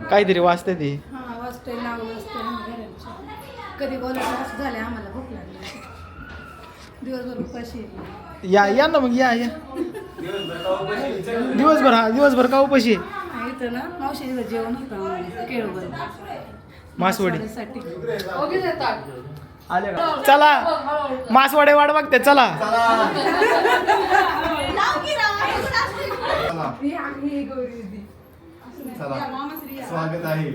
काहीतरी वाचते ती. हा वाजतोय नाव वाजतोय घरांच्या. कधी बोलायचं असं झालं आम्हाला भूक लागली दिवसभर उपाशी. या या ना मग या या दिवसभर. हा दिवसभर का उपाशी? इथं ना मावशीचं जेवण होतं केळवर मासवडी मासवडीसाठी. आले का? चला मासवडे वाट बघते चला. स्वागत आहे.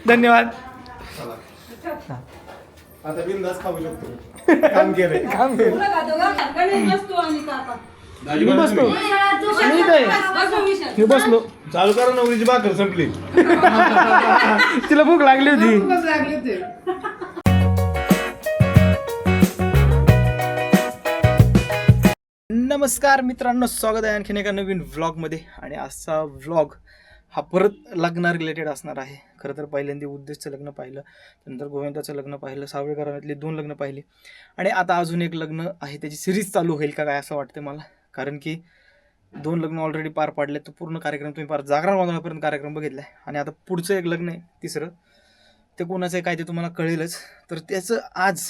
धन्यवाद. आता बिनधास्त खाऊ शकतो. काम केलंय. काम केलं. मी बसलो. मी इथे. मी बसलो. चालू करा नवरीची भाकर संपली. तिला भूक लागली होती. नमस्कार मित्रांनो, स्वागत आहे आणखीन एका नवीन व्लॉगमध्ये. आणि आजचा व्लॉग हा परत लग्ना रिलेटेड असणार आहे. खरं तर पहिल्यांदा उद्देशचं लग्न पाहिलं, नंतर गोविंदाचं लग्न पाहिलं, सावळे घराण्यातली 2 लग्न पाहिली आणि आता अजून एक लग्न आहे. त्याची सिरीज चालू होईल का काय असं वाटतं मला, कारण की 2 लग्न ऑलरेडी पार पाडले. तो पूर्ण कार्यक्रम तुम्ही पार जागरण वाजवण्यापर्यंत कार्यक्रम बघितला आहे. आणि आता पुढचं एक लग्न आहे, तिसरं. ते कोणाचं आहे काय ते तुम्हाला कळेलच. तर त्याचं आज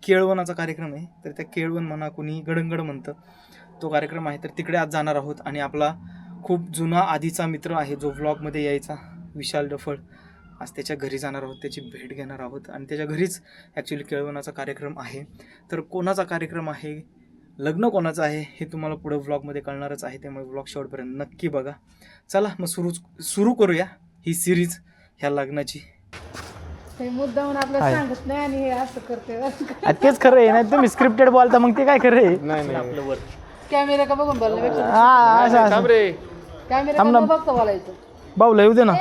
केळवणाचा कार्यक्रम आहे. तर त्या केळवण म्हणा, कोणी गडंगड म्हणतं, तो कार्यक्रम आहे. तर तिकडे आज जाणार आहोत. आणि आपला खूप जुना आधीचा मित्र आहे जो व्लॉगमध्ये यायचा, विशाल डफळ. आज त्याच्या घरी जाणार आहोत, त्याची भेट घेणार आहोत. आणि त्याच्या घरीच ॲक्च्युली केळवणाचा कार्यक्रम आहे. तर कोणाचा कार्यक्रम आहे, लग्न कोणाचं आहे, हे तुम्हाला पुढं व्लॉगमध्ये कळणारच आहे. त्यामुळे व्लॉग शेवटपर्यंत नक्की बघा. चला मग सुरू करूया ही सिरीज ह्या लग्नाची. मुद्दाहून आपल्याला सांगत नाही आणि हे असं करते. तेच खरं आहे. नाही तुम्ही स्क्रिप्टेड बोलता मग ते काय खरं आहे. नाही कॅमेरा का बघून बोलण्यापेक्षा हा असं कॅमेरा का बघतो बोलायचं. भाऊला येऊ दे ना.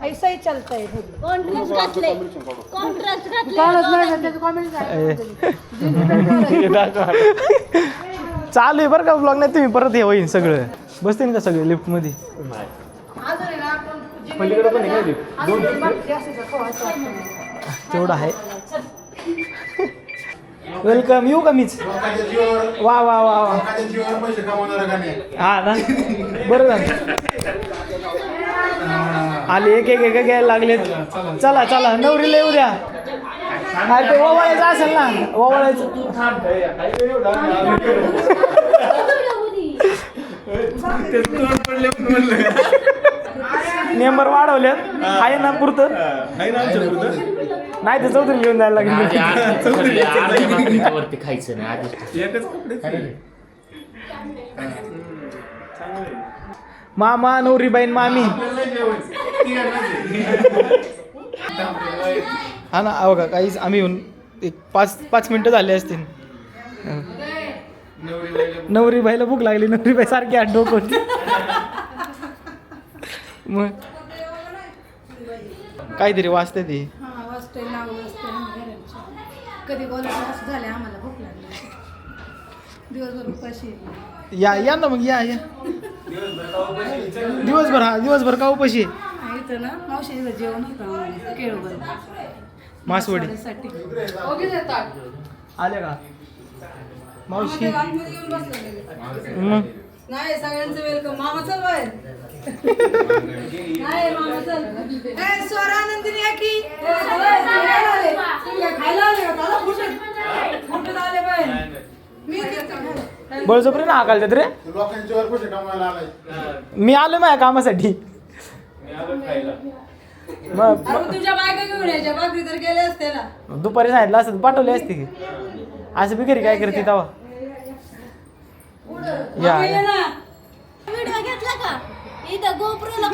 ऐसा ही चलता है. कॉन्ट्रास्ट घातले कॉन्ट्रास्ट घातले चालू आहे बरं का ब्लॉग. नाही तुम्ही परत हे होईन सगळं. बसते ना का सगळे लिफ्ट मध्ये? तेवढं आहे. वेलकम. येऊ का मीच? वा वा वा वा. पैसे कमावणार का नाही? हा ना, बरं झालं. आले एक एक एक घ्यायला लागलेत. चला चला नवरीला येऊ द्या. ते ओवाळायचं असेल ना, ओवाळायचं. मेंबर वाढवले आहे ना पुरतं. नाही तर चौधरी घेऊन जायला लागेल. खायचं नाही. मामा, नवरीबाईन, मामी. हा ना. बघा काहीच आम्ही येऊन एक 5 मिनटं झाले असतील. नवरीबाईला भूक लागली. नवरीबाई सारखी आठ डोक होती. मग काहीतरी वाचते ती. हा वाजतोय नाव वाजतोय घरांच्या. कधी बोलायचं असं झालं आम्हाला भूक लागली दिवसभर उपाशी. या या ना मग या या दिवसभर. हा दिवसभर का उपाशी? इथं ना मावशीचं जेवण होतं केळवर मासवडीसाठी. आले का मावशी? मग नाही सगळ्यांचं वेलकम. मामा चल बाहेर. नाही मामा चल. स्वरानंदिनी या की खायला आले का? त्याला कुठे आले बाहेर. मी बळजबरी ना हाकालतात रे. लोकांच्या वर पैसे कमवायला आलाय. मी आलो माझ्या कामासाठी. मग तुझ्या बायका घेऊन यायच्या भाकरी तर गेले असते ना. दुपारी सांगितलं असतं पाठवली असते की. असं बिघरी काय करते तेव्हा. या व्हिडिओ घेतला का? इथं गोप्रोला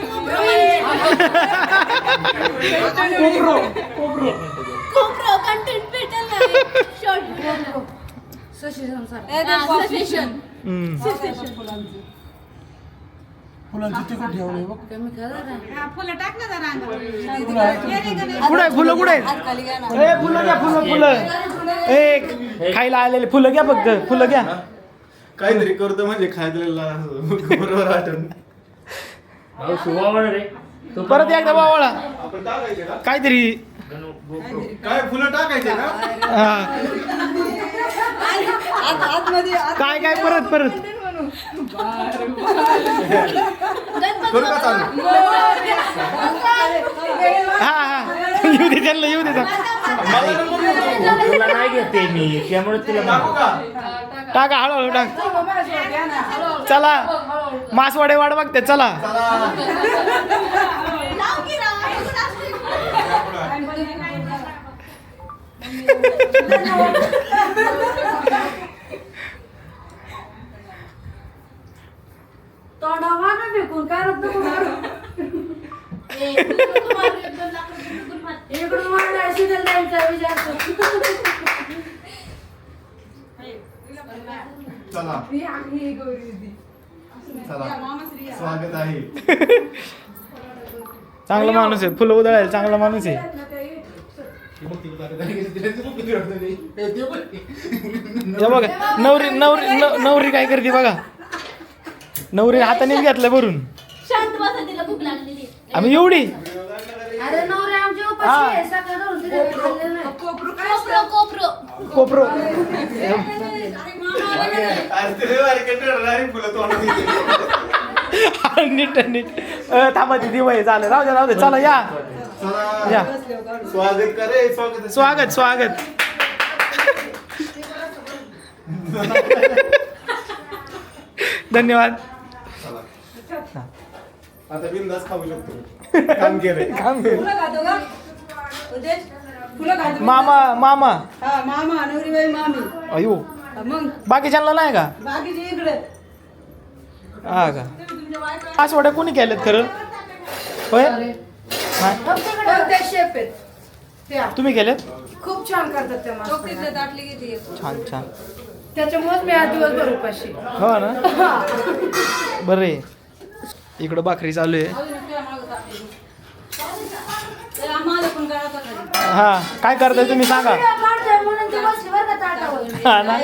गोप्रो कंटेंट भेटेल ना. शॉर्ट व्हिडिओ सशेशन फुलांची तिकट ठेवले बघ. फुलं टाक ना जरा. कुठे फुलं कुठे? फुलं घ्या. फुलं एक खायला आलेले फुलं घ्या. फक्त फुलं घ्या. काहीतरी करतो म्हणजे खायला बरोबर वाटून. परत एकदा वावळा आपण टाकायचे का? काहीतरी. काय फुलं टाकायचे का हा. आतमध्ये काय काय परत परत करू का चालू हा हा येऊ दे त्यांना येऊ दे तुला नाही घेते मी त्यामुळे तुला टाकू का टाका हळूहळू टाक चला मासवाडे वाट बघते चला फेकून काय इकडून मारला शीतल ताईंचा विचार चला चला स्वागत आहे चांगला माणूस आहे फुलं उधळायला चांगला माणूस आहे हे बघा नवरी नवरी नवरी काय करते बघा नवरी हाताने घेतलं भरून शांत बसा तिला भूक लागलेली आम्ही एवढी अरे नवरे आमचे उपाशी आहे सकाळ धरून तिथे खाल्लेलं नाही कोपरो कोपरो कोपरो फुलं तोंडात नीट नीट थांबा ती दिवाळी झालं राहू दे चला या चला या स्वागत करे स्वागत स्वागत स्वागत धन्यवाद आता बिंदास खाऊ शकतो काम केलंय काम केलं. फुलं खातो का उद्देश फुलं खातो मामा मामा हा मामा नवरीबाई मामी अयो मग बाकीच्यांना नाही का बाकीचे इकडे हा का आसवड्या कोणी केल्यात खरं होय नाही. ते शेप आहेत त्या तुम्ही केल्यात खूप छान करतात त्या माणसाला दाटली किती छान छान त्याच्यामुळेच मी आज दिवसभर उपाशी हो ना बरं आहे इकडं भाकरी चालू आहे हा काय करताय तुम्ही सांगा हा ना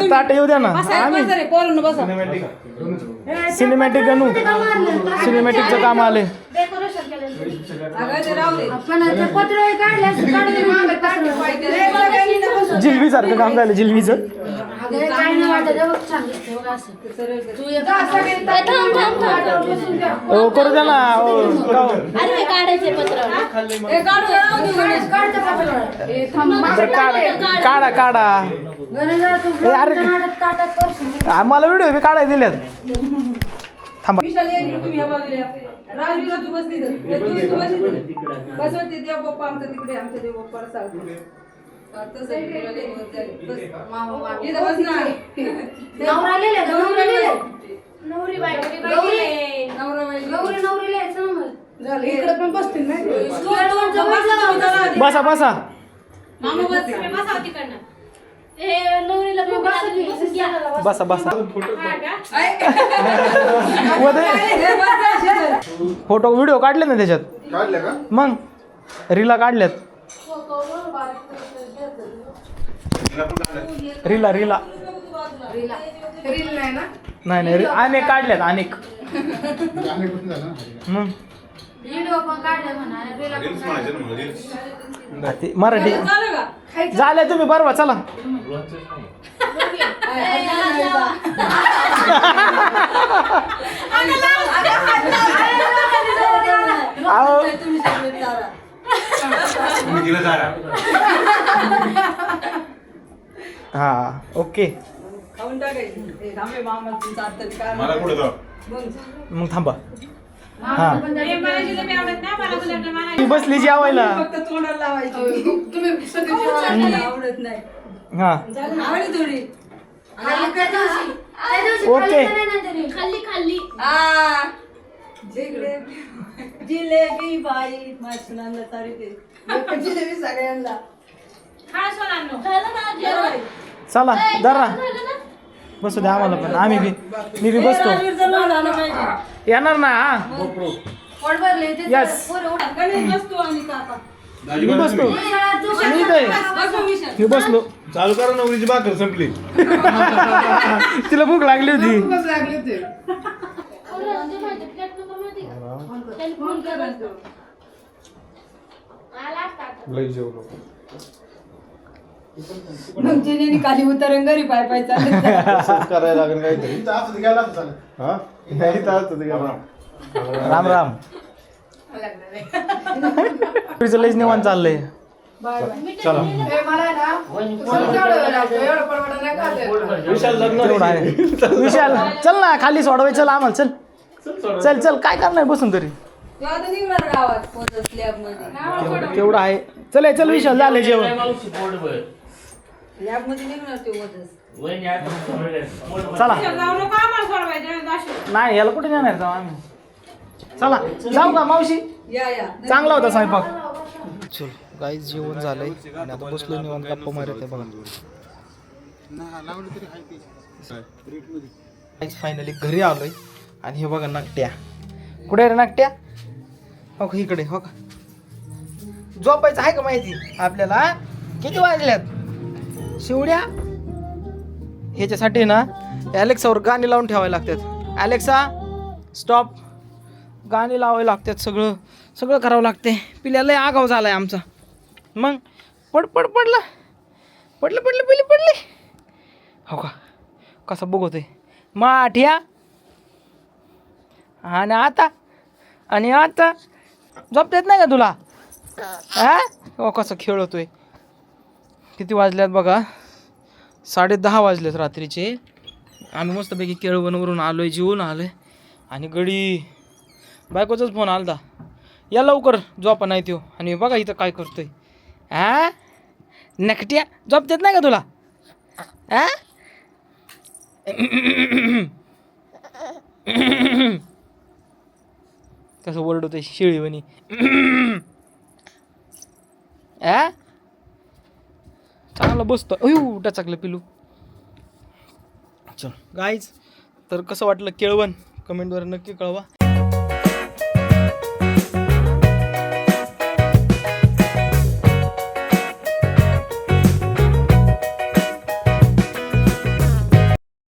ताट येऊ द्या ना आम्ही सिनेमॅटिक गणू सिनेमॅटिकचं काम आले जिलबी सारखं काम झालं जिलबीचं हो करू द्या ना हो गाव. अरे हे काढायचे पत्र बरं, काढा काढा ए, अरे आम्हाला व्हिडिओ बी काढायला दिल्यात थांबा इकडे पण बसतील नाही बसा बसा हे नवरीला भूक लागली बसून घ्या. बसा बसा फोटो व्हिडिओ काढले ना त्याच्यात काढलं का मग रीला काढल्यात रीला रीला रील नाही ना नाही नाही अनेक काढल्यात अनेक मग व्हिडिओ पण काढले म्हणा ते मराठी झाल्या तुम्ही बरोबर चला अहो हा ओके खाऊन टाकायची थांबे मामा तुमचा आता काय मला पुढे जाऊ मग थांबा हा ती बसली जेवायला फक्त तोंडाला लावायची तुम्ही सगळी आवडत नाही हा आवडली थोडी ओके खाल्ली खाल्ली जिलेबी बाई माझ्या तारी ते जिलेबी सगळ्यांना झालं ना जेवण? चला दरा झालं ना? बसू द्या आम्हाला पण आम्ही बी मी बी बसतो येणार ना हा यस मी बसतो मी इथे आहे. मी बसलो चालू करा नवरीची भाकर संपली तिला भूक लागली होती लागले होते अरे, ते माहिती, plate number फोन करा तो. लई जेवलो. मग तिने खाली उतरून घरी पाय पाय चालत जा. असंच करायला लागेल काहीतरी. हा? नाही तर असं गेला. राम राम तुझं लईच निवांत चाललंय. चला. विशाल लग्न तेवढं आहे. विशाल चल ना खाली सोडवाय, चल आम्हाला चल चल चल काय करणार बसून तरी. तेवढं आहे. चल चल विशाल झालं जेवण. चला नाही याला कुठे जाणार जाऊ आम्ही. चला जाऊ का मावशी. चांगला होता स्वयंपाक. चल गाईस जेवण झालंय आणि आता बसलो निवांत गप्पा मारत आहे बघा. फायनली घरी आलोय आणि हे बघा नाट्या. कुठे रे नाट्या. हो का इकडे. हो का झोपायचं आहे का माहिती आपल्याला. किती वाजल्यात शिवड्या. ह्याच्यासाठी ना ॲलेक्सावर गाणी लावून ठेवायला लागतात. Alexa stop. गाणी लावावे लागतात. सगळं सगळं करावं लागते. पिल्याला लय आगाव झालाय आमचा. मग पडलं पडले पडले. हो का कसं बघतोय माठ्या. आणि आता झोप देत नाही का तुला. हा हो कसं खेळतोय. किती वाजल्यात बघा 10:30 वाजलेत रात्रीचे. आम्ही मस्तपैकी केळवणवरून आलो आहे. जेवून आलो आहे आणि गडी बायकोचाच फोन आलता या लवकर झोपा नाही त्यो. आणि बघा इथं काय करतोय. हा नकट्या झोप देत नाही का तुला. हा कसं ओरडतोय शेळीवणी. आ चांगलं बसतो. अयो टचकलं पिलू. चल गाईज तर कसं वाटलं केळवण कमेंटवर नक्की कळवा.